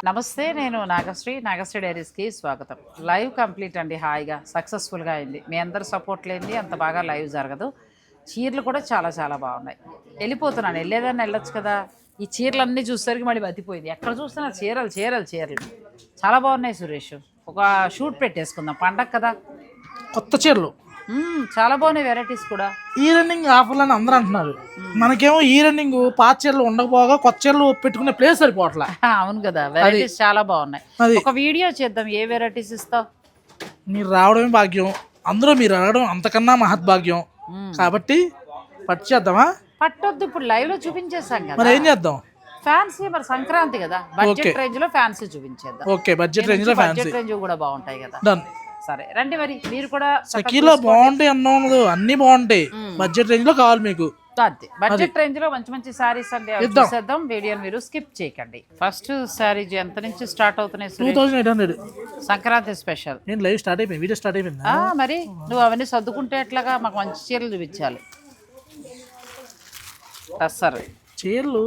నమస్తే, నేను నాగశ్రీ డైరీస్కి స్వాగతం. లైవ్ కంప్లీట్ అండి, హాయిగా సక్సెస్ఫుల్గా అయింది. మీ అందరు సపోర్ట్ లేనిది అంత బాగా లైవ్ జరగదు. చీరలు కూడా చాలా చాలా బాగున్నాయి. వెళ్ళిపోతున్నాను, వెళ్ళేదాన్ని వెళ్ళొచ్చు కదా. ఈ చీరలన్నీ చూసేసరికి మళ్ళీ బతిపోయింది. ఎక్కడ చూస్తున్నా చీరలు చీరలు చీరలు చాలా బాగున్నాయి. సురేష్, ఒక షూట్ పెట్టేసుకుందాం, పండగ కదా. కొత్త చీరలు చాలా బాగున్నాయి, వెరైటీస్ కూడా. ఈ రన్నింగ్ ఆఫర్లు అని అందరూ అంటున్నారు. మనకేమో ఈ రన్నింగ్ పాత చీరలు ఉండకపోగా కొత్త చీరలు పెట్టుకునే ప్లేస్ సరిపోవట్లా. అవును కదా, వెరైటీస్ చాలా బాగున్నాయి. ఒక వీడియో చేద్దాం, ఏ వెరైటీస్ ఇస్తావు? మీరు రావడమే భాగ్యం, అందులో మీరు రావడం అంతకన్నా మహద్భాగ్యం. కాబట్టి పట్టు చేద్దామా? పట్టొద్దు, ఇప్పుడు లైవ్ లో చూపించేసాం కదా. మరి ఏం చేద్దాం? ఫ్యాన్సీ, మరి సంక్రాంతి కదా, బడ్జెట్ రేంజ్ లో ఫ్యాన్సీ చూపించేద్దాం. ఓకే, బడ్జెట్ రేంజ్ లో ఫ్యాన్సీ, బడ్జెట్ రేంజ్ కూడా బాగుంటాయి కదా. డన్. సరే రండి, మరి మీరు కూడా. సఖీలో బాగుంటాయి అన్నది, అన్ని బాగుంటాయి. బడ్జెట్ రేంజ్ లో కావాలి మీకు. అంతే, బడ్జెట్ రేంజ్ లో మంచి మంచి సారీస్ అండి, చూసేద్దాం. వీడియోని మీరు స్కిప్ చేయకండి. ఫస్ట్ సారీ ఎంత నుంచి స్టార్ట్ అవుతున్నాయి? 2800 సంక్రాంతి స్పెషల్. నేను లైవ్ స్టార్ట్ అయిపోయింది, వీడియో స్టార్ట్ అయిపోయింది. మరి నువ్వు అవన్నీ సర్దుకుంటే ఎట్లాగా? మాకు మంచి చీరలు చూపించాలి. సరే, చీరలు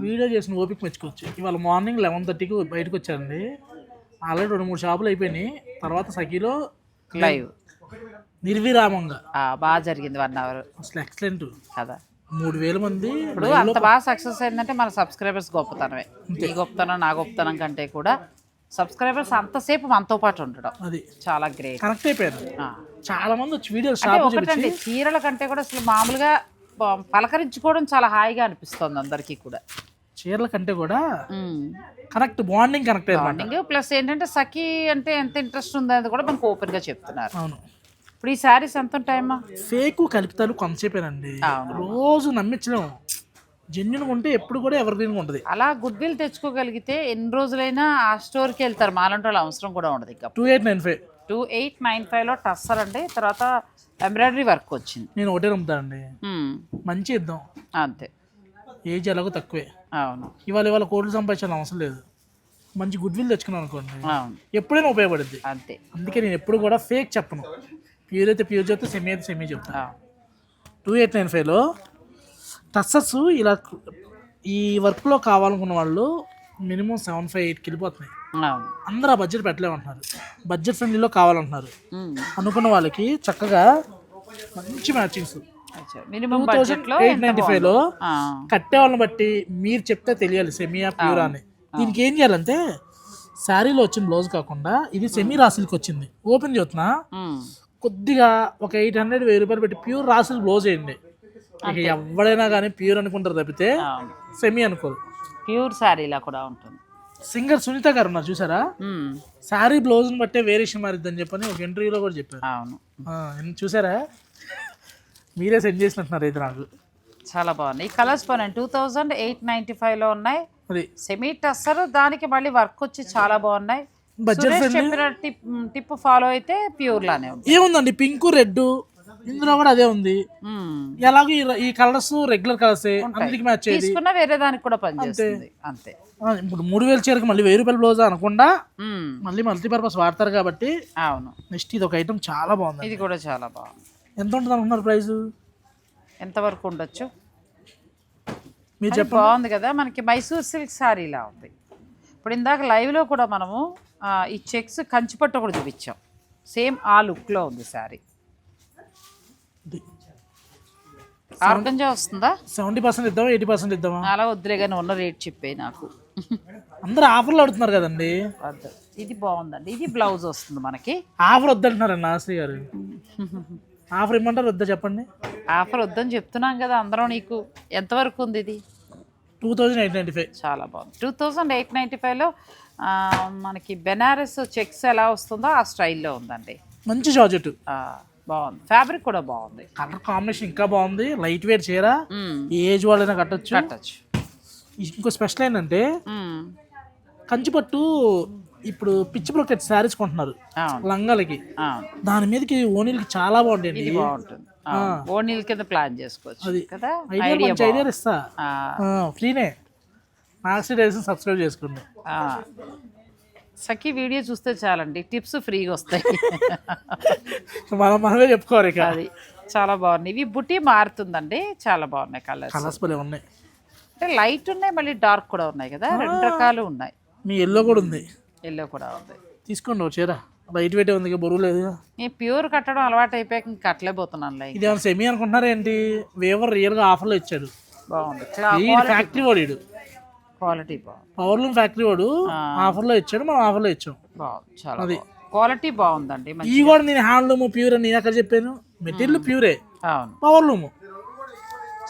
వీడియో చేసిన ఓపిక మెచ్చుకోవచ్చు. ఇవాళ మార్నింగ్ 11:30కి బయటకు వచ్చారండి. ఆల్రెడీ 2-3 షాపులు అయిపోయినాయి. తర్వాత సఖీలో లైవ్ నిర్విరామంగా బాగా జరిగింది. 1 అవర్ అసలు ఎక్సలెంట్ కదా. 3000 మంది. ఇప్పుడు అంత బాగా సక్సెస్ అయిందంటే మన సబ్స్క్రైబర్స్ గొప్పతనమే. ఈ గొప్పతనం నా గొప్పతనం కంటే కూడా సబ్స్క్రైబర్స్ అంతసేపు మనతో పాటు ఉండడం అది చాలా గ్రేట్. కనెక్ట్ అయిపోయారు చాలా మంది వచ్చి వీడియోలు. ఒకటండి, చీరల కంటే కూడా అసలు మామూలుగా పలకరించుకోవడం చాలా హాయిగా అనిపిస్తుంది అందరికీ కూడా. చీరల కంటే కూడా connect, bonding connect bonding. Plus ఏంటంటే సఖీ అంటే ఎంత ఇంట్రెస్ట్ ఉందనేది కూడా మనకు ఓపెన్ గా చెప్తున్నారు. అవును. ఇప్పుడు ఈ శారీస్ ఎంత ఉంటాయమ్మా? ఫేక్ కలుపుతారు కొంతసేపేనండి, రోజు నమ్మించలేము. జెన్యున్ ఉంటే ఎప్పుడు కూడా ఎవరి గ్రీన్ ఉంటుంది. అలా గుడ్ విల్ తెచ్చుకోగలిగితే ఎన్ని రోజులైనా ఆ స్టోర్కి వెళ్తారు. మాలంటి వాళ్ళు అవసరం కూడా ఉండదు. ఇంకా 2895లో టస్సర్ అండి. తర్వాత ఎంబ్రాయిడరీ వర్క్ వచ్చింది. నేను ఒకటే నమ్ముతానండి, మంచి ఇద్దాం అంతే. ఏజ్ ఎలాగో తక్కువే. అవును, ఇవాళ కోట్లు సంపాదించాలని అవసరం లేదు. మంచి గుడ్ విల్ తెచ్చుకున్నాను అనుకోండి, ఎప్పుడైనా ఉపయోగపడుద్ది. అంతే. అందుకే నేను ఎప్పుడు కూడా ఫేక్ చెప్పను. ప్యూర్ అయితే ప్యూర్ చెప్తే, సెమీ అయితే సెమీ చెప్తాను. 2895లో టస్సర్స్ ఇలా ఈ వర్క్లో కావాలనుకున్న వాళ్ళు మినిమం 758కి వెళ్ళిపోతున్నాయి. అందరూ ఆ బడ్జెట్ పెట్టలేమంటున్నారు, బడ్జెట్ ఫ్రెండ్లీలో కావాలంటున్నారు. అనుకున్న వాళ్ళకి చక్కగా మంచి మ్యాచింగ్స్ 2895లో కట్టే వాళ్ళని బట్టి మీరు చెప్తే తెలియాలి సెమీయా ప్యూరా అని. దీనికి ఏం చేయాలంటే, శారీలో వచ్చిన బ్లౌజ్ కాకుండా ఇది సెమీ రాసిల్కి వచ్చింది. ఓపెన్ చేస్తున్నా, కొద్దిగా ఒక 800-1000 రూపాయలు పెట్టి ప్యూర్ రాసిల్ బ్లౌజ్ వేయండి. ఇక ఎవడైనా కానీ ప్యూర్ అనుకుంటారు తప్పితే సెమీ అనుకోరు. ప్యూర్ శారీలా కూడా ఉంటుంది. సింగర్ సునీత గారు ఉన్నారు చూసారా, శారీ బ్లౌజ్ బట్టే వేరియేషన్ మారిద్దని చెప్పని ఒక ఇంటర్వ్యూలో కూడా చెప్పారు. అవును, చూసారా? మీరే సెండ్ చేసినట్టున్నారు అయితే నాకు. చాలా బాగున్నాయి ఈ కలర్స్. బాగున్నాయి. 2895లో ఉన్నాయి. సెమీ టస్సర్, దానికి మళ్ళీ వర్క్ వచ్చి చాలా బాగున్నాయి. చెప్పిన టిప్ ఫాలో అయితే ప్యూర్ లానే ఉంది. ఏముందండి, పింక్ రెడ్ ఇందులో కూడా అదే ఉంది. ఎలాగో ఈ కలర్స్ రెగ్యులర్ కలర్స్ అందరికి మ్యాచ్ అయ్యేది. తీసుకున్నా వేరే దానికి కూడా పనిచేస్తుంది అంతే. ఇప్పుడు 3000 చీరకు మళ్ళీ 1000 రూపాయల బ్లౌజ్ అనకుండా మళ్ళీ మల్టీపర్పస్ వాడతారు కాబట్టి. అవును. నెక్స్ట్ ఇది ఒక ఐటమ్ చాలా బాగుంది. ఇది కూడా చాలా బాగుంది. ఎంత ఉంటుంది అనుకున్నారు ప్రైస్? ఎంతవరకు ఉండొచ్చు మీరు చెప్పండి. బాగుంది కదా, మనకి మైసూర్ సిల్క్ శారీలా ఉంది. ఇప్పుడు ఇందాక లైవ్లో కూడా మనము ఈ చెక్స్ కంచిపట్టు కూడా చూపించాం. సేమ్ ఆ లుక్లో ఉంది శారీ. ఆర్గంజా వస్తుందా? 70% ఇద్దామా, 80% ఇద్దామా? అలా వద్దులే కానీ ఉన్న రేట్ చెప్పే నాకు. అందరూ ఆఫర్లు అడుగుతున్నారు కదండి. ఇది బాగుందండి, ఇది బ్లౌజ్ వస్తుంది మనకి. ఆఫర్ వద్దంటున్నారండి నాశ్రీ గారు. ఆఫర్ ఇమ్మంటారు వద్దా చెప్పండి? ఆఫర్ వద్దని చెప్తున్నాం కదా అందరం. నీకు ఎంతవరకు ఉంది ఇది? 2895. చాలా బాగుంది. 2895లో మనకి బెనారస్ చెక్స్ ఎలా వస్తుందో ఆ స్టైల్లో ఉందండి. మంచి జార్జెట్ బాగుంది. ఫ్యాబ్రిక్ కూడా బాగుంది. కలర్ కాంబినేషన్ ఇంకా బాగుంది. లైట్ వెయిట్ చీర, ఏజ్ వాళ్ళైనా కట్టచ్చు. ఇంకో స్పెషల్ ఏంటంటే, కంచిపట్టు ఇప్పుడు పిచ్చి బ్రోకెట్ శారీస్ కొంటున్నారు లంగాలకి. దాని మీదకి ఓనీలకి చాలా బాగుంటాయి. బాగుంటుంది. ఓనీల కింద ప్లాన్ చేసుకోవచ్చు కదా. ఐడియా ఇస్తా, ఫ్రీనే. నాగశ్రీ డైరీస్ సబ్స్క్రైబ్ చేసుకోండి. సఖీ వీడియో చూస్తే చాలండి, టిప్స్ ఫ్రీగా వస్తాయి. మనమే చెప్పుకోవాలి. అది చాలా బాగున్నాయి. ఇవి బుట్టి మారుతుందండి, చాలా బాగున్నాయి. కలర్స్ ఉన్నాయి. అంటే లైట్ ఉన్నాయి, మళ్ళీ డార్క్ కూడా ఉన్నాయి కదా, 2 రకాలు ఉన్నాయి. మీ ఎల్లో కూడా ఉంది, ఎల్లో కూడా ఉంది. తీసుకోండి ఒక చీర. లైట్ వెయిట్ ఉంది, బరువు లేదు. నేను ప్యూర్ కట్టడం అలవాటు అయిపోయాక ఇంక కట్టలేకపోతున్నాను. లైక్ ఇది ఏమైనా సెమీ అనుకుంటున్నారా ఏంటి? వేవర్ రియల్గా ఆఫర్లో ఇచ్చాడు. బాగుంది, ఫ్యాక్టరీ వాడు, క్వాలిటీ బాగుంది. పవర్లూమ్ ఫ్యాక్టరీ వాడు ఆఫర్లో ఇచ్చాడు, మనం ఆఫర్లో ఇచ్చాం. బాగుంది, చాలా క్వాలిటీ బాగుందండి. ఈ కూడా నేను హ్యాండ్లూమ్ ప్యూర్ అని నేను ఎక్కడ చెప్పాను? మెటీరియల్ ప్యూరే, అవును, పవర్లూమ్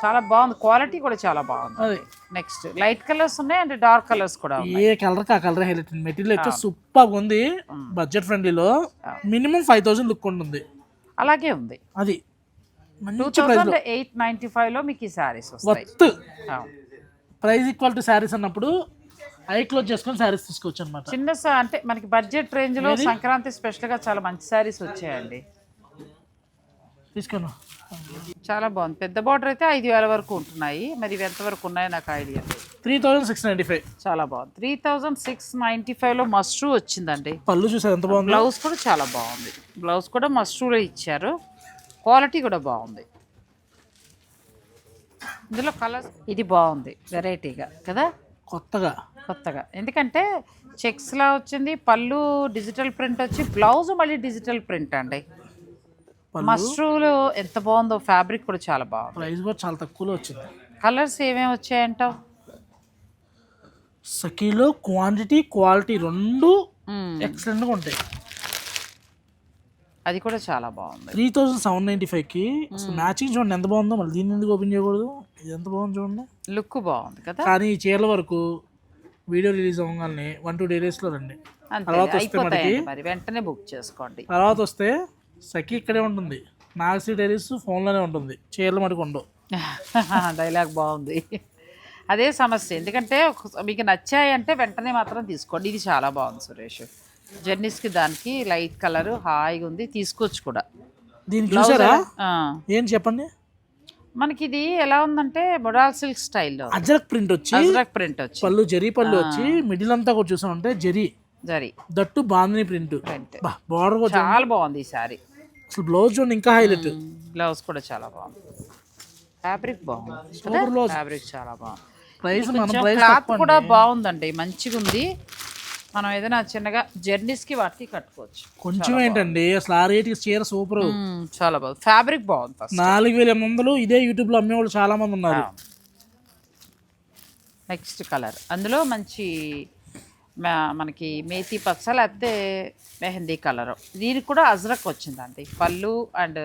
చాలా బాగుంది. క్వాలిటీ కూడా చాలా బాగుంది. అది నెక్స్ట్ లైట్ కలర్స్ ఉన్నాయి అండ్ డార్క్ కలర్స్ కూడా ఉన్నాయి. ఏ కలర్ ఆ కలర్ హైలైట్. మెటీరియల్ అయితే సూపర్ ఉంది, బడ్జెట్ ఫ్రెండ్లీలో. మినిమం 5000 లుక్ ఉంటుంది. అలాగే ఉంది. అది 2895లో మీకు ఈ శారీస్ వస్తాయి. ప్రైస్ ఈక్వల్ టు శారీస్ అన్నప్పుడు ఐ క్లోజ్ చేసుకొని శారీస్ తీసుకోవచ్చు అనమాట. చిన్న అంటే మనకి బడ్జెట్ రేంజ్ లో సంక్రాంతి స్పెషల్ గా చాలా మంచి శారీస్ వచ్చాయండి. తీసుకోను, చాలా బాగుంది. పెద్ద బార్డర్ అయితే 5000 వరకు ఉంటున్నాయి. మరి ఇవి ఎంత వరకు ఉన్నాయో నాకు ఐడియా లేదు. 3695. చాలా బాగుంది. 3695లో మస్ట్రూ వచ్చిందండి. పళ్ళు చూసారు ఎంత బాగుంది. బ్లౌజ్ కూడా చాలా బాగుంది. బ్లౌజ్ కూడా మస్ట్రూలో ఇచ్చారు. క్వాలిటీ కూడా బాగుంది. ఇందులో కలర్స్ ఇది బాగుంది, వెరైటీగా కదా, కొత్తగా. ఎందుకంటే చెక్స్లా వచ్చింది, పళ్ళు డిజిటల్ ప్రింట్ వచ్చి, బ్లౌజ్ మళ్ళీ డిజిటల్ ప్రింట్ అండి. మస్ట్రూలు ఎంత బాగుందో, ఫ్యాబ్రిక్ కూడా చాలా బాగుంది. ప్రైస్ కూడా చాలా తక్కువలో వచ్చింది. కలర్స్ ఏమేమి వచ్చాయంటావు? సఖీలో క్వాంటిటీ క్వాలిటీ రెండు ఎక్సలెంట్గా ఉంటాయి. అది కూడా చాలా బాగుంది. 3795కి మ్యాచింగ్ చూడండి ఎంత బాగుందో. మళ్ళీ దీన్ని ఎందుకు ఓపెన్ చేయకూడదు? ఇది ఎంత బాగుంది చూడండి, లుక్ బాగుంది కదా. కానీ ఈ చీరల వరకు వీడియో రిలీజ్ అవ్వగానే 1-2 డేస్లో రండి. తర్వాత వస్తే మనకి మరి వెంటనే బుక్ చేసుకోండి. తర్వాత వస్తే సఖీ ఇక్కడే ఉంటుంది, నాగశ్రీ డైరీస్ ఫోన్లోనే ఉంటుంది, చీరలు మటుకు ఉండవు. డైలాగ్ బాగుంది. అదే సమస్య. ఎందుకంటే మీకు నచ్చాయి అంటే వెంటనే మాత్రం తీసుకోండి. ఇది చాలా బాగుంది సురేష్. జర్నీస్కి దానికి లైట్ కలర్ హాయిగా ఉంది, తీసుకోవచ్చు కూడా. దీనికి చూసారా ఏం చెప్పండి? మనకి ఇది ఎలా ఉందంటే మొడాల్ సిల్క్ స్టైల్లో అజ్రక్ ప్రింట్ వచ్చి, పళ్ళు జరీ పళ్ళు వచ్చి, మిడిల్ అంతా కూడా చూసామంటే zari that bandhani print. Border కూడా చాలా బాగుంది ఈ సారీ. అసలు బ్లౌజ్ చూడండి ఇంకా హైలైట్. బ్లౌజ్ కూడా చాలా బాగుంది, ఫ్యాబ్రిక్ బాగుంది, ఫ్యాబ్రిక్ చాలా బాగుంది. క్లాత్ కూడా బాగుందండి, మంచిగా ఉంది. మనం ఏదైనా చిన్నగా జర్నీస్కి వాటికి కట్టుకోవచ్చు. కొంచెం ఏంటండి అసలు ఆ రేట్ చీర సూపర్, చాలా బాగుంది, ఫ్యాబ్రిక్ బాగుంది. 4800 ఇదే యూట్యూబ్లో అమ్మేవాళ్ళు చాలా మంది ఉన్నారు. నెక్స్ట్ కలర్ అందులో మంచి మనకి మేతి పచ్చ లేకపోతే మెహందీ కలర్. దీనికి కూడా అజ్రక్ వచ్చిందండి. పళ్ళు అండ్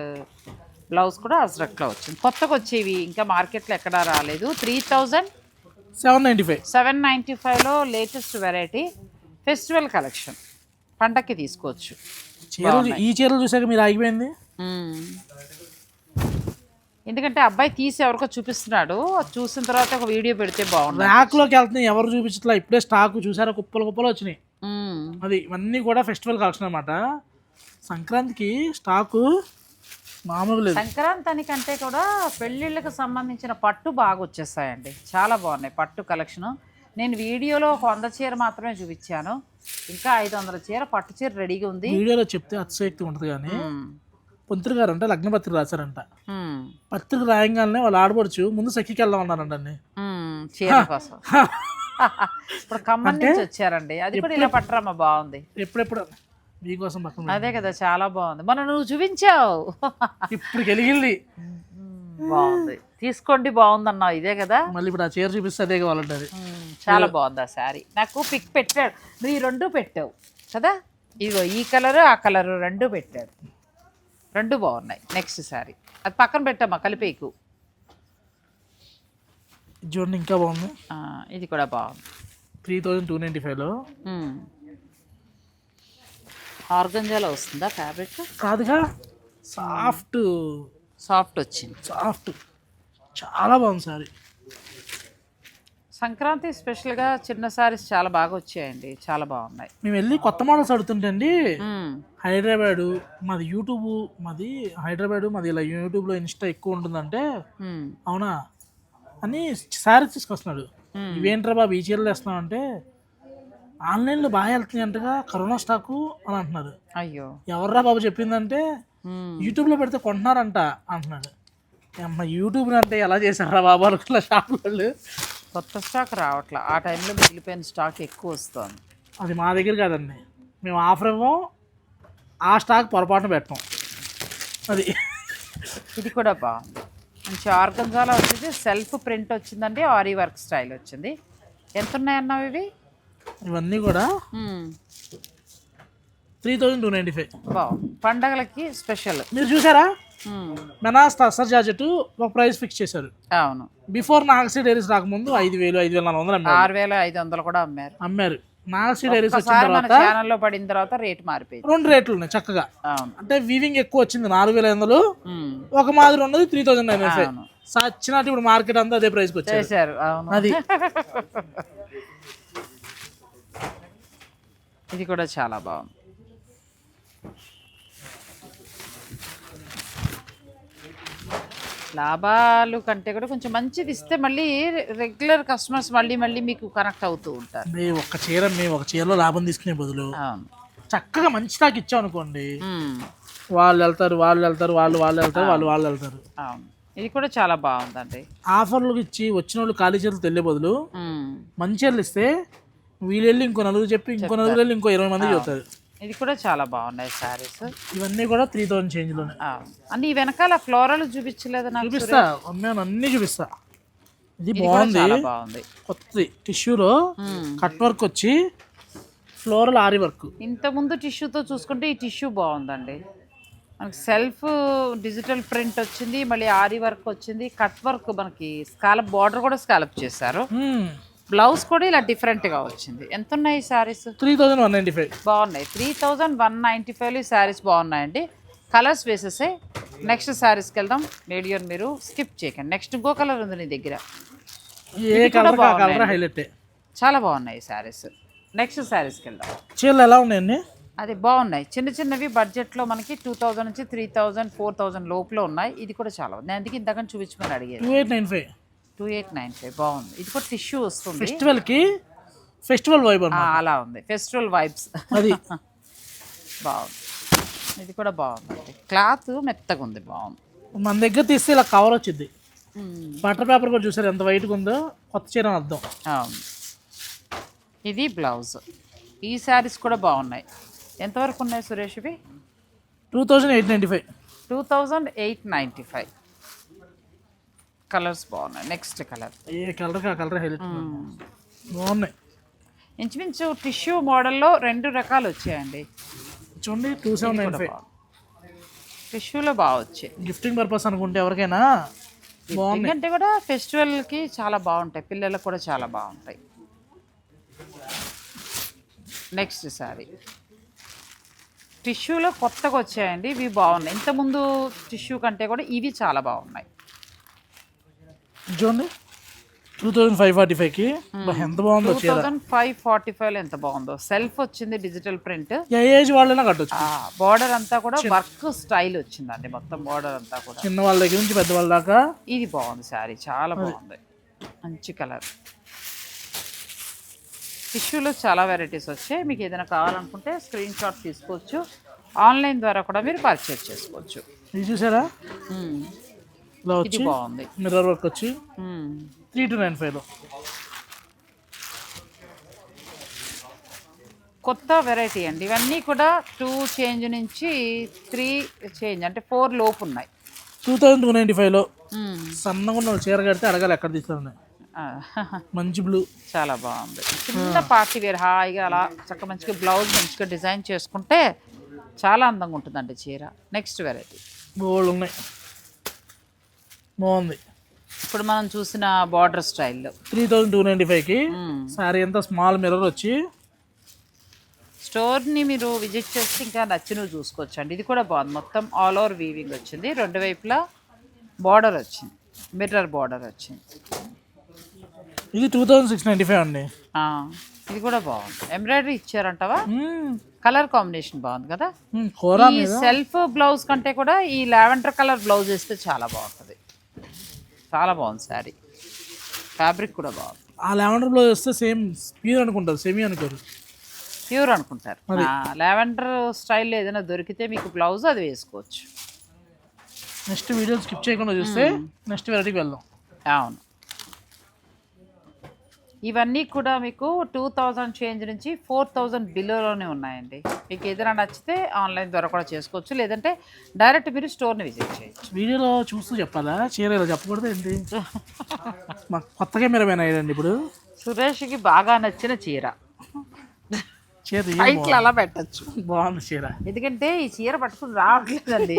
బ్లౌజ్ కూడా అజ్రక్లో వచ్చింది. కొత్తగా వచ్చేవి ఇంకా మార్కెట్లో ఎక్కడా రాలేదు. 3795లో లేటెస్ట్ వెరైటీ ఫెస్టివల్ కలెక్షన్, పండక్కి తీసుకోవచ్చు. ఈ చీరలు చూసాక మీరు ఆగిపోయింది. ఎందుకంటే అబ్బాయి తీసి ఎవరికో చూపిస్తున్నాడు, చూసిన తర్వాత ఒక వీడియో పెడితే బాగుంది. ర్యాక్లోకి వెళ్తున్నాయి, ఎవరు చూపించట్లా. ఇప్పుడే స్టాక్ చూసారా, కుప్పలు వచ్చినాయి. అది ఇవన్నీ కూడా ఫెస్టివల్ కలెక్షన్ అనమాట. సంక్రాంతికి స్టాకు మామూలు లేదు. సంక్రాంతి అనికంటే కూడా పెళ్ళిళ్ళకి సంబంధించిన పట్టు బాగా వచ్చేస్తాయండి, చాలా బాగున్నాయి పట్టు కలెక్షను. నేను వీడియోలో 100 చీర మాత్రమే చూపించాను, ఇంకా 500 చీర పట్టు చీర రెడీగా ఉంది. వీడియోలో చెప్తే అతిశయక్తి ఉంటుంది, కానీ పంతులు గారు అంటే లగ్న పత్రిక రాశారంట. పత్రిక రాయంగానే వాళ్ళు ఆడపడుచు ముందు సఖీకి వెళ్దాం అన్నారంటండి చీర కోసం. ఇప్పుడు ఖమ్మం నుంచి వచ్చారండి, అది కూడా ఇలా పట్టరమ్మా, బాగుంది. ఎప్పుడెప్పుడు మీకోసం పక్కన అదే కదా, చాలా బాగుంది. మనం నువ్వు చూపించావు, ఇప్పుడు వెలిగింది, బాగుంది. తీసుకోండి, బాగుందన్నావు, ఇదే కదా. మళ్ళీ ఇప్పుడు ఆ చీర చూపిస్తే అదే కావాలంటారు. చాలా బాగుంది ఆ శారీ. నాకు పిక్ పెట్టాడు, నువ్వు ఈ 2 పెట్టావు కదా, ఇదిగో ఈ కలరు ఆ కలరు 2 పెట్టాడు, 2 బాగున్నాయి. నెక్స్ట్ శారీ అది పక్కన పెట్టమ్మా, కలిపేకు. చూడండి ఇంకా బాగుంది. ఇది కూడా బాగుంది. 3295లో ఆర్గంజాలో వస్తుందా ఫ్యాబ్రిక్? కాదుగా, సాఫ్ట్ వచ్చింది, సాఫ్ట్ చాలా బాగుంది సారీ. సంక్రాంతి స్పెషల్గా చిన్న సారీస్ చాలా బాగా వచ్చాయండి, చాలా బాగున్నాయి. మేము వెళ్ళి కొత్త మోడల్స్ అడుగుతుంటే అండి, హైదరాబాదు మాది ఇలా యూట్యూబ్లో ఇన్స్టా ఎక్కువ ఉంటుందంటే అవునా అని శారీస్ తీసుకొస్తున్నాడు. ఇవేంట్రా బాబు ఈ చీరలు వేస్తున్నావు అంటే, ఆన్లైన్లో బాగా వెళ్తుంది అంటగా, కరోనా స్టాకు అని అంటున్నారు. అయ్యో, ఎవర్రా బాబు చెప్పిందంటే యూట్యూబ్లో పెడితే కొంటున్నారంట అంటున్నాడు. అమ్మ యూట్యూబ్ అంటే ఎలా చేశారా బాబు అనుకున్న షాప్ వాళ్ళు. కొత్త స్టాక్ రావట్లా, ఆ టైంలో మిగిలిపోయిన స్టాక్ ఎక్కువ వస్తుంది. అది మా దగ్గర కాదండి, మేము ఆఫర్ ఇవ్వం, ఆ స్టాక్ పొరపాటున పెట్టాం. అది ఇది కూడా బాగుంది, మంచి ఆర్గంజాలో వచ్చింది, సెల్ఫ్ ప్రింట్ వచ్చిందండి, ఆరీ వర్క్ స్టైల్ వచ్చింది. ఎంత ఉన్నాయన్నావు ఇవి? ఇవన్నీ కూడా 3295. బాగుంది, పండగలకి స్పెషల్. మీరు చూసారా మెనాస్ టస్సర్ జార్జెట్ ఒక ప్రైస్ ఫిక్స్ చేశారు. అవును, బిఫోర్ నాగశ్రీ డైరీస్ రాకముందు 5000 5400 అమ్మారు. 6500 కూడా అమ్మారు. నాగశ్రీ డైరీస్ వచ్చిన మన తర్వాత ఛానల్లో పడిన తర్వాత రేట్ మారిపోయింది. 2 రేట్లు ఉన్నాయి చక్కగా. అవును, అంటే వీవింగ్ ఎక్కువ వచ్చింది 4500, ఒక మాదిరి ఉన్నది 3995. అవును. సచ్చినట్టు ఇప్పుడు మార్కెట్ అంతా అదే ప్రైస్కి వచ్చేసారు. చేశారు. అవును, అది ఇది కూడా చాలా బాగుంది. లాభాలు కంటే కూడా కొంచెం మంచిది ఇస్తే మళ్ళీ రెగ్యులర్ కస్టమర్స్ మళ్ళీ మళ్ళీ మీకు కనెక్ట్ అవుతూ ఉంటారు. మేము ఒక చీరలో లాభం తీసుకునే బదులు అవును, చక్కగా మంచి స్టాక్ ఇచ్చాం అనుకోండి, వాళ్ళు వెళ్తారు వాళ్ళు వెళ్తారు. అవును, ఇది కూడా చాలా బాగుందండి. ఆఫర్లు ఇచ్చి వచ్చిన వాళ్ళు ఖాళీ చేతులు తెల్లే బదులు మంచి చీరలు ఇస్తే వీళ్ళు వెళ్ళి ఇంకో నలుగురు చెప్పి ఇంకో నలుగురు వెళ్ళి ఇంకో 20 మంది చెప్తారు. ఇది కూడా చాలా బాగున్నాయి శారీస్. ఇవన్నీ కూడా 3000 చేంజ్లోనే. అన్ని వెనకాల ఫ్లోరల్ చూపించలేదు నాకు? చూపిస్తా, అన్నీ చూపిస్తా. ఇది బాగుంది, బాగుంది, కొత్తది టిష్యూలో కట్ వర్క్ వచ్చి ఫ్లోరల్ ఆరి వర్క్. ఇంతకుముందు టిష్యూతో చూసుకుంటే ఈ టిష్యూ బాగుందండి. మనకి సెల్ఫ్ డిజిటల్ ప్రింట్ వచ్చింది, మళ్ళీ ఆరి వర్క్ వచ్చింది, కట్ వర్క్, మనకి స్కాలప్ బార్డర్ కూడా స్కాలప్ చేశారు. బ్లౌజ్ కూడా ఇలా డిఫరెంట్గా వచ్చింది. ఎంత ఉన్నాయి ఈ శారీస్? 3195. బాగున్నాయి, 3195 ఈ శారీస్ బాగున్నాయండి. కలర్స్ వేసేసే నెక్స్ట్ శారీస్కి వెళ్దాం. వీడియోని మీరు స్కిప్ చేయకండి. నెక్స్ట్ ఇంకో కలర్ ఉంది నీ దగ్గర, ఏ కలర్ కలర్ హైలైట్, చాలా బాగున్నాయి ఈ శారీస్. నెక్స్ట్ శారీస్కి వెళ్దాం. చీరలు ఎలా ఉన్నాయండి? అది బాగున్నాయి, చిన్న చిన్నవి బడ్జెట్లో మనకి 2000 నుంచి 3000 4000 లోపల ఉన్నాయి. ఇది కూడా చాలా ఉంది, నేను అందుకే ఇంతకని చూపించమని అడిగేది. 2895. 2895 బాగుంది. ఇది కూడా టిష్యూ వస్తుంది, ఫెస్టివల్ వైబ్ అలా ఉంది, ఫెస్టివల్ వైబ్స్. అది బాగుంది, ఇది కూడా బాగుందండి. క్లాత్ మెత్తగా ఉంది, బాగుంది. మన దగ్గర తీస్తే ఇలా కవర్ వచ్చింది. బటర్ పేపర్ కూడా చూసారు ఎంత వైట్గా ఉందో, కొత్త చీర అని అర్థం. అవును, ఇది బ్లౌజ్. ఈ శారీస్ కూడా బాగున్నాయి. ఎంతవరకు ఉన్నాయి సురేష్ ఇవి? 2895. 2895. కలర్స్ బాగున్నాయి. నెక్స్ట్ కలర్, ఏ కలర్ ఆ కలర్ హైలైట్ బాగున్నాయి. ఇంచుమించు టిష్యూ మోడల్లో 2 రకాలు వచ్చాయండి చూడండి. 2795. టిష్యూలో బాగా వచ్చాయి. గిఫ్టింగ్ పర్పస్ అనుకుంటే ఎవరికైనా బాగుంది. అంటే కూడా ఫెస్టివల్కి చాలా బాగుంటాయి, పిల్లలకు కూడా చాలా బాగుంటాయి. నెక్స్ట్ సారీ టిష్యూలో కొత్తగా వచ్చాయండి, ఇవి బాగున్నాయి. ఇంతకుముందు టిష్యూ కంటే కూడా ఇవి చాలా బాగున్నాయి. చూడండి 2545కి ఎంత బాగుందో. 2545లో ఎంత బాగుందో. సెల్ఫ్ వచ్చింది, డిజిటల్ ప్రింట్, ఏ ఏజ్ వాళ్ళైనా కట్టొచ్చు. బార్డర్ అంతా కూడా వర్క్ స్టైల్ వచ్చిందండి, మొత్తం బార్డర్ అంతా కూడా చిన్న వాళ్ళ దగ్గర నుంచి పెద్ద వాళ్ళ దాకా. ఇది బాగుంది శారీ, చాలా బాగుంది, మంచి కలర్. టిష్యూలో చాలా వెరైటీస్ వచ్చాయి. మీకు ఏదైనా కావాలనుకుంటే స్క్రీన్ షాట్ తీసుకోవచ్చు, ఆన్లైన్ ద్వారా కూడా మీరు పర్చేజ్ చేసుకోవచ్చు. ఇది చూసారా, ఇది బాగుంది, మిర్రర్ వర్క్ వచ్చి 3295లో. కొత్త వెరైటీ అండి ఇవన్నీ కూడా. 2 చేంజ్ నుంచి 3 చేంజ్, అంటే 4 లోపు ఉన్నాయి. 2295లో సన్నగా ఉన్న చీర కడితే అడగాలి ఎక్కడ తీసుకోండి. మంచి బ్లూ, చాలా బాగుంది. చిన్న పార్టీ వేర్, హాయిగా అలా చక్క మంచిగా బ్లౌజ్ మంచిగా డిజైన్ చేసుకుంటే చాలా అందంగా ఉంటుందండి చీర. నెక్స్ట్ వెరైటీ గోల్డ్ ఉన్నాయి, బాగుంది. ఇప్పుడు మనం చూసిన బార్డర్ స్టైల్లో 3295కి సారీ ఎంత స్మాల్ మిర్రర్ వచ్చి. స్టోర్ని మీరు విజిట్ చేస్తే ఇంకా నచ్చినవి చూసుకోవచ్చు అండి. ఇది కూడా బాగుంది, మొత్తం ఆల్ ఓవర్ వీవింగ్ వచ్చింది, 2 వైపులా బార్డర్ వచ్చింది, మిర్రర్ బార్డర్ వచ్చింది. ఇది 2695 అండి. ఇది కూడా బాగుంది, ఎంబ్రాయిడరీ ఇచ్చారంటవా? కలర్ కాంబినేషన్ బాగుంది కదా. ఈ సెల్ఫ్ బ్లౌజ్ కంటే కూడా ఈ లావెండర్ కలర్ బ్లౌజ్ వేస్తే చాలా బాగుంటుంది, చాలా బాగుంది శారీ. ఫ్యాబ్రిక్ కూడా బాగుంది. ఆ లావెండర్ బ్లౌజ్ వస్తే సేమ్ ప్యూర్ అనుకుంటారు, సెమీ అనుకోరు, ప్యూర్ అనుకుంటారు. లావెండర్ స్టైల్లో ఏదైనా దొరికితే మీకు బ్లౌజ్ అది వేసుకోవచ్చు. నెక్స్ట్ వీడియో స్కిప్ చేయకుండా చూస్తే నెక్స్ట్ వెరైటీకి వెళ్దాం. అవును, ఇవన్నీ కూడా మీకు 2000 చేంజ్ నుంచి 4000 బిలోలోనే ఉన్నాయండి. మీకు ఏదైనా నచ్చితే ఆన్లైన్ ద్వారా కూడా చేసుకోవచ్చు, లేదంటే డైరెక్ట్ మీరు స్టోర్ని విజిట్ చేయొచ్చు. వీడియోలో చూస్తూ చెప్పాలా, చీర ఇలా చెప్పకూడదు ఏంటి? మాకు కొత్త కెమెరా మ్యాన్ అయ్యాడండి ఇప్పుడు. సురేష్కి బాగా నచ్చిన చీర చీర టైట్లు అలా పెట్టచ్చు. బాగుంది చీర. ఎందుకంటే ఈ చీర పట్టుకుని రావట్లేదండి.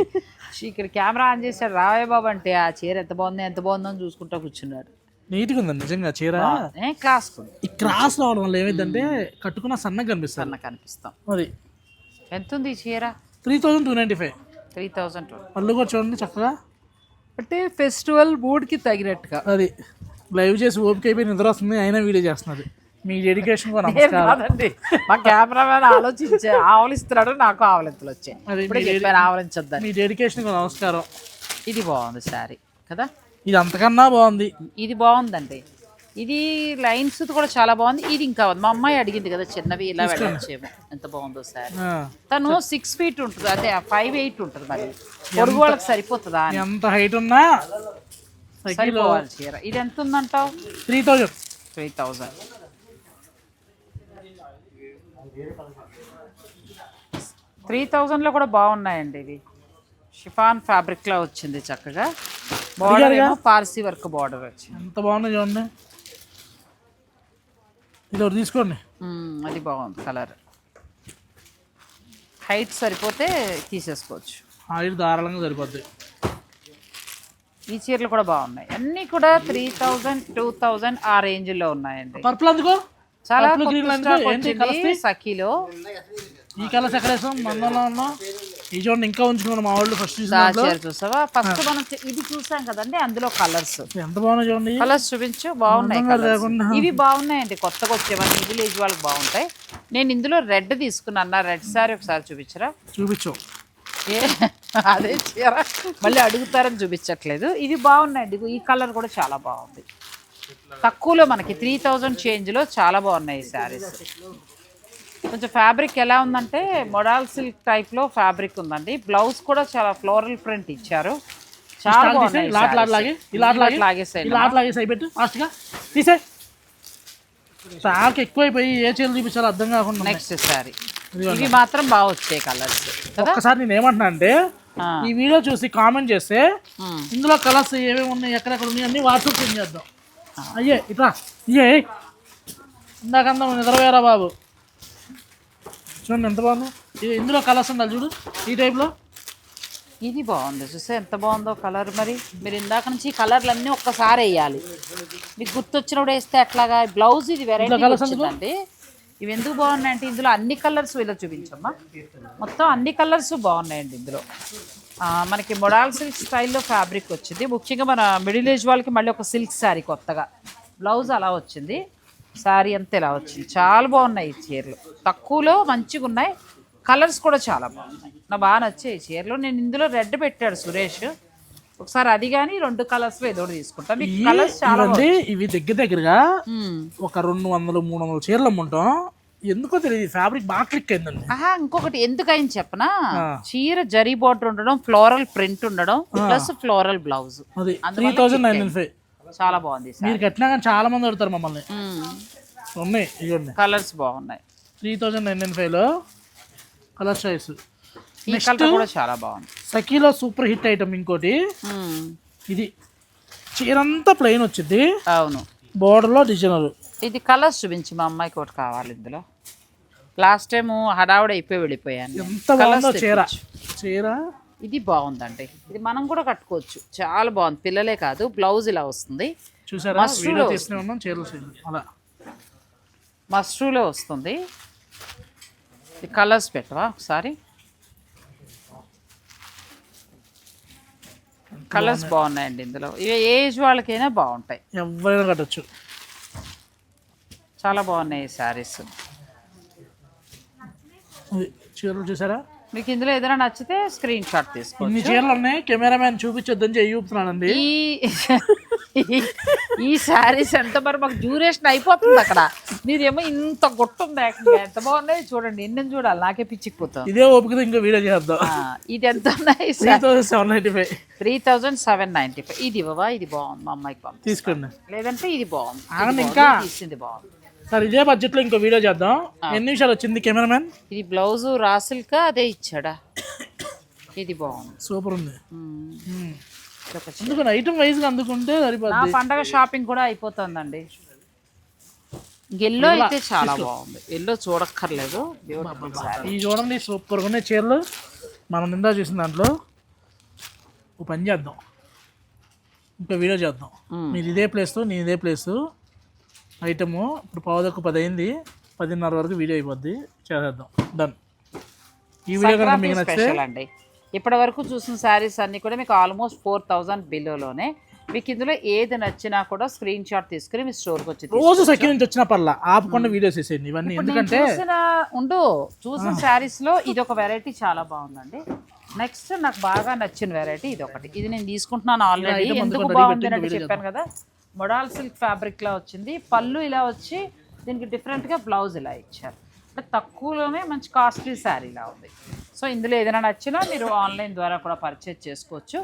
ఇక్కడ కెమెరా ఆన్ చేశాడు, రావే బాబు అంటే ఆ చీర ఎంత బాగుందో అని చూసుకుంటా కూర్చున్నాడు. నీట్గా ఉందండి నిజంగా చీర. క్లాస్ ఈ క్రాస్ రావడం వల్ల ఏమైందంటే కట్టుకున్న సన్నగా కనిపిస్తుంది. కనిపిస్తాం. అది ఎంత ఉంది ఈ చీర? 3295. 3000. పళ్ళు కూడా చూడండి చక్కగా, అంటే ఫెస్టివల్ మూడ్కి తగినట్టుగా. అది లైవ్ చేసి ఓపిక అయిపోయి నిద్ర వస్తుంది, అయినా వీడియో చేస్తున్నది. మీ డెడికేషన్ కూడా నమస్కారం. కాదండి, మా కెమెరామెన్ ఆలోచించే ఆవలిస్తున్నాడు, నాకు ఆవలింతలు వచ్చాయి. ఇప్పుడే చెప్పాను ఆవలించొద్దని. మీ డెడికేషన్ కూడా నమస్కారం. ఇది బాగుంది శారీ కదా, ఇది అంతకన్నా బాగుంది. ఇది బాగుందండి. ఇది లైన్స్ కూడా చాలా బాగుంది. ఇది ఇంకా మా అమ్మాయి అడిగింది కదా చిన్నవి ఇలా వెళ్ళొచ్చేమో, ఎంత బాగుందో శారీ. తను 6 feet ఉంటుంది, అదే 5'8" ఉంటుంది. మరి పొడుగు వాళ్ళకి సరిపోతుందా? ఎంత హైట్ ఉన్నా సరిపోవాలి చీర. ఇది ఎంత ఉందంటావు? 3000. 3000. 3000లో కూడా బాగున్నాయండి. ఇది షిఫాన్ ఫ్యాబ్రిక్ లో వచ్చింది చక్కగా. బార్డర్ ఏమో పార్సీ వర్క్ బార్డర్ వచ్చింది. ఎంత బాగుంది చూడండి. ఇది ఒకటి తీసుకోండి. అది బాగుంది కలర్. హైట్ సరిపోతే తీసేసుకోవచ్చు. హైట్ ధారాళంగా సరిపోద్ది. ఈ చీరలు కూడా బాగున్నాయి. అన్నీ కూడా 3000, 2000 ఆ రేంజ్లో ఉన్నాయండి. పర్పుల్ అందుకో చాలా సఖీలో. ఈ కలర్స్ ఎక్కడ వేసాం? మందంలో ఉన్నాం. ఈ చూడండి ఇంకా ఉంచుకున్నాం మా వాళ్ళు. ఫస్ట్ చూసావా? ఫస్ట్ మనం ఇది చూసాం కదండి, అందులో కలర్స్ ఎంత బాగున్నాయి చూడండి. కలర్స్ చూపించు. బాగున్నాయి, ఇవి బాగున్నాయండి. కొత్తగా వచ్చేవన్నీ విలేజ్ వాళ్ళకి బాగుంటాయి. నేను ఇందులో రెడ్ తీసుకున్నా. రెడ్ సారీ ఒకసారి చూపించరా? చూపించు. అదే చీర మళ్ళీ అడుగుతారని చూపించట్లేదు. ఇవి బాగున్నాయండి. ఈ కలర్ కూడా చాలా బాగుంది. తక్కువలో మనకి 3000 చేంజ్లో చాలా బాగున్నాయి ఈ శారీస్. కొంచెం ఫ్యాబ్రిక్ ఎలా ఉందంటే మోడల్ సిల్క్ టైప్లో ఫ్యాబ్రిక్ ఉందండి. బ్లౌజ్ కూడా చాలా ఫ్లోరల్ ప్రింట్ ఇచ్చారు. చాలా బాగున్నాయి. చాలా ఎక్కువైపోయి ఏ చీరలు చూపించాలో అర్థం కాకుండా. నెక్స్ట్ శారీ ఇవి మాత్రం బాగా వచ్చాయి కలర్స్. ఒక్కసారి నేను ఏమంటున్నా అంటే, ఈ వీడియో చూసి కామెంట్ చేస్తే ఇందులో కలర్స్ ఏమేమి ఉన్నాయి, ఎక్కడెక్కడ ఉన్నాయి అన్ని వాట్సాప్ సెండ్ చేద్దాం. అయ్యే ఇట్లా ఇయ్యే ఇందాకందా నిద్రపోయారా బాబు. చూడండి ఎంత బాగుంది. ఇది ఇందులో కలర్స్ ఉండాలి చూడు ఈ టైప్లో. ఇది బాగుంది, చూస్తే ఎంత బాగుందో కలర్. మరి మీరు ఇందాక నుంచి కలర్లు అన్నీ ఒక్కసారి వేయాలి. మీకు గుర్తొచ్చినప్పుడు వేస్తే అట్లాగా. బ్లౌజ్ ఇది వెరైటీ వచ్చిందండి. ఇవి ఎందుకు బాగున్నాయంటే ఇందులో అన్ని కలర్స్ ఇలా చూపించమ్మా. మొత్తం అన్ని కలర్స్ బాగున్నాయండి ఇందులో. మనకి మొడాల్ సిల్క్ స్టైల్లో ఫ్యాబ్రిక్ వచ్చింది. ముఖ్యంగా మన మిడిల్ ఏజ్ వాళ్ళకి మళ్ళీ ఒక సిల్క్ శారీ కొత్తగా. బ్లౌజ్ అలా వచ్చింది, శారీ అంతా ఇలా వచ్చింది. చాలా బాగున్నాయి ఈ చీరలు. తక్కువలో మంచిగా ఉన్నాయి. కలర్స్ కూడా చాలా బాగున్నాయి. నాకు బాగా నచ్చాయి ఈ చీరలు. నేను ఇందులో రెడ్ పెట్టాడు సురేష్. ఒకసారి అది కానీ 2 కలర్స్లో ఏదో తీసుకుంటాం. కలర్స్ చాలా ఇవి దగ్గరగా ఒక 200-300 చీరలు అమ్ముంటాం. ఎందుకో తెలియదు, ఫ్యాబ్రిక్ బాగా క్లిక్ అయిందండి. ఇంకొకటి ఎందుకని చెప్పనా, చీర జరీ బార్డర్ ఉండడం, ఫ్లోరల్ ప్రింట్ ఉండడం, ప్లస్ ఫ్లోరల్ బ్లౌజ్. 3995 చాలా బాగుంది. మీరు కట్టినా కానీ చాలా మంది అడుగుతారు మమ్మల్ని. ఉన్నాయి ఇవ్వండి, కలర్స్ బాగున్నాయి. 3995లో కలర్ చాయిస్. ఈ కలర్ కూడా చాలా బాగుంది. సఖీలో సూపర్ హిట్ ఐటమ్ ఇంకోటి. ఇది చీరంతా ప్లెయిన్ వచ్చింది. అవును, బోర్డర్లో డిజైనర్. ఇది కలర్స్ చూపించి మా అమ్మాయికి ఒకటి కావాలి ఇందులో. లాస్ట్ టైం హడావుడి అయిపోయి వెళ్ళిపోయాను. ఎంత బాగుందో చీర. ఇది బాగుందండి. ఇది మనం కూడా కట్టుకోవచ్చు, చాలా బాగుంది. పిల్లలే కాదు, బ్లౌజ్ ఇలా వస్తుంది. చూసారా? మస్ట్రూలో వస్తుంది. ఈ కలర్స్ పెట్టవా ఒకసారి? కలర్స్ బాగున్నాయండి ఇందులో. ఇవి ఏజ్ వాళ్ళకైనా బాగుంటాయి, ఎవరైనా కట్టచ్చు. చాలా బాగున్నాయి ఈ శారీస్. చీరలు చూసారా? మీకు ఇందులో ఏదైనా నచ్చితే స్క్రీన్ షాట్ తీసుకోండి. ఇన్ని చీరలు ఉన్నాయి, కెమెరామ్యాన్ చూపించొద్దని చూపుతున్నానండి. ఈ శారీస్ ఎంత మరి మాకు డ్యూరేషన్ అయిపోతుంది అక్కడ, మీరేమో ఇంత గుట్టుంది ఏకంగా. ఎంత బాగున్నాయి చూడండి, ఎన్ని చూడాలి, నాకే పిచ్చిపోతాం. ఇదే ఓపిక ఇంకో వీడియో చేద్దాం. ఇది ఎంత ఉన్నాయి? 3795. 3795. ఇది ఇవ్వవా? ఇది బాగుంది, మా అమ్మాయికి పంపి తీసుకోండి. లేదంటే ఇది బాగుంది, ఇంకా తీసింది బాగుంది. సార్ ఇదే బడ్జెట్ లో ఇంకో వీడియో చేద్దాం. ఎన్ని నిమిషాలు వచ్చింది కెమెరామెన్? ఇది బ్లౌజ్ రాసిల్కా అదే ఇచ్చాడా? ఇది బాగుంది, సూపర్ ఉంది. అందుకని ఐటమ్ వైజ్ గా అందుకుంటే నా సరిపోద్ది. పండగ షాపింగ్ కూడా అయిపోతుందండి. ఎల్లో అయితే చాలా బాగుంది, ఎల్లో చూడక్కర్లేదు. ఈ చూడండి సూపర్ గా ఉన్నాయి చీరలు. మనం నిందా చూసిన దాంట్లో ఓ పని చేద్దాం, ఇంకా వీడియో చేద్దాం. మీరు ఇదే ప్లేస్, నేను ఇదే ప్లేస్. ఐటము ఇప్పుడు 9:10 అయింది, 10:30 వరకు వీడియో అయిపోద్ది. చేసేద్దాం, డన్. ఈ వీడియో కనుక మీకు నచ్చితే స్పెషల్ అండి. ఇప్పటి వరకు చూసిన శారీస్ అన్ని కూడా మీకు ఆల్మోస్ట్ 4000 బిలోలోనే. మీకు ఇందులో ఏది నచ్చినా కూడా స్క్రీన్ షాట్ తీసుకుని మీ స్టోర్కి వచ్చి రోజు సెకండ్ నుంచి వచ్చిన పర్లా ఆపకుండా వీడియోస్ వేసేయండి ఇవన్నీ. ఎందుకంటే చూసిన శారీస్ లో ఇది ఒక వెరైటీ చాలా బాగుందండి. నెక్స్ట్ నాకు బాగా నచ్చిన వెరైటీ ఇది ఒకటి. ఇది నేను తీసుకుంటున్నాను ఆల్రెడీ. ఎందుకు బాగుంది అంటే చెప్పాను కదా, మొడాల్ సిల్క్ ఫ్యాబ్రిక్ లా వచ్చింది. పళ్ళు ఇలా వచ్చి దీనికి డిఫరెంట్గా బ్లౌజ్ ఇలా ఇచ్చారు. అంటే తక్కువలోనే మంచి కాస్ట్లీ శారీ ఇలా ఉంది. సో ఇందులో ఏదైనా నచ్చినా మీరు ఆన్లైన్ ద్వారా కూడా పర్చేజ్ చేసుకోవచ్చు.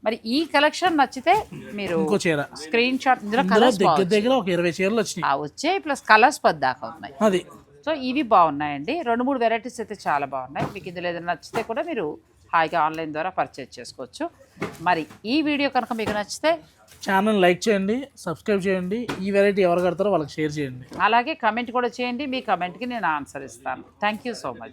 మరి ఈ కలెక్షన్ నచ్చితే మీరు స్క్రీన్ షాట్, ఇందులో కలర్స్ దగ్గర ఒక 20 చీరలు వచ్చాయి, ప్లస్ కలర్స్ పద్దాకా ఉన్నాయి. అది సో ఇవి బాగున్నాయండి. 2-3 వెరైటీస్ అయితే చాలా బాగున్నాయి. మీకు ఇందులో ఏదైనా నచ్చితే కూడా మీరు హాయిగా ఆన్లైన్ ద్వారా పర్చేజ్ చేసుకోవచ్చు. మరి ఈ వీడియో కనుక మీకు నచ్చితే ఛానల్ లైక్ చేయండి, సబ్స్క్రైబ్ చేయండి. ఈ వెరైటీ ఎవరు కడతారో వాళ్ళకి షేర్ చేయండి. అలాగే కమెంట్ కూడా చేయండి. మీ కమెంట్కి నేను ఆన్సర్ ఇస్తాను. Thank you so much.